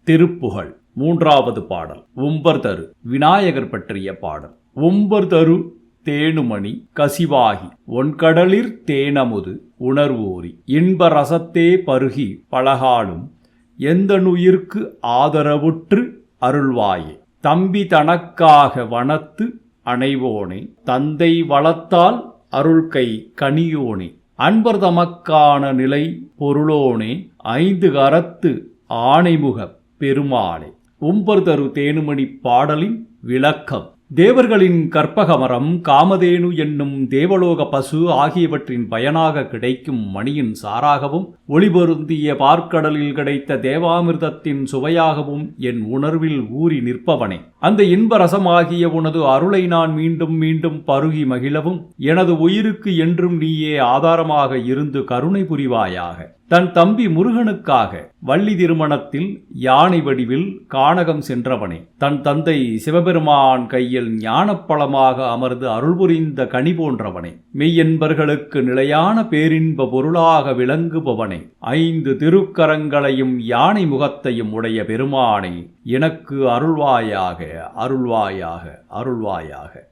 திருப்புகழ் மூன்றாவது பாடல். உம்பர்தரு விநாயகர் பற்றிய பாடல். உம்பர்தரு தேனுமணி கசிவாகி ஒன்கடலிற் தேனமுது உணர்வோரி இன்ப ரசத்தே பருகி பலகாலும் எந்தனுயிர்க்கு ஆதரவுற்று அருள்வாயே. தம்பி தனக்காக வனத்து அணைவோனே, தந்தை வளத்தால் அருள்கை கனியோனே, அன்பர் தமக்கான நிலை பொருளோனே, ஐந்து கரத்து ஆணைமுகப் பெருமாளே. உம்பர்தரு தேனுமணி பாடலின் விளக்கம். தேவர்களின் கற்பகமரம், காமதேனு என்னும் தேவலோக பசு ஆகியவற்றின் பயனாக கிடைக்கும் மணியின் சாராகவும், ஒளிபொருந்திய பார்க்கடலில் கிடைத்த தேவாமிர்தத்தின் சுவையாகவும் என் உணர்வில் ஊறி நிற்பவனே, அந்த இன்ப ரசமாகிய உனது அருளை நான் மீண்டும் மீண்டும் பருகி மகிழவும் எனது உயிருக்கு என்றும் நீயே ஆதாரமாக இருந்து கருணை புரிவாயாக. தன் தம்பி முருகனுக்காக வள்ளி திருமணத்தில் யானை வடிவில் கானகம் சென்றவனே, தன் தந்தை சிவபெருமான் கையில் ஞானப்பழமாக அமர்ந்து அருள்புரிந்த கனி போன்றவனே, மெய்யன்பர்களுக்கு நிலையான பேரின்ப பொருளாக விளங்குபவனே, ஐந்து திருக்கரங்களையும் யானை முகத்தையும் உடைய பெருமானே, எனக்கு அருள்வாயாக அருள்வாயாக அருள்வாயாக.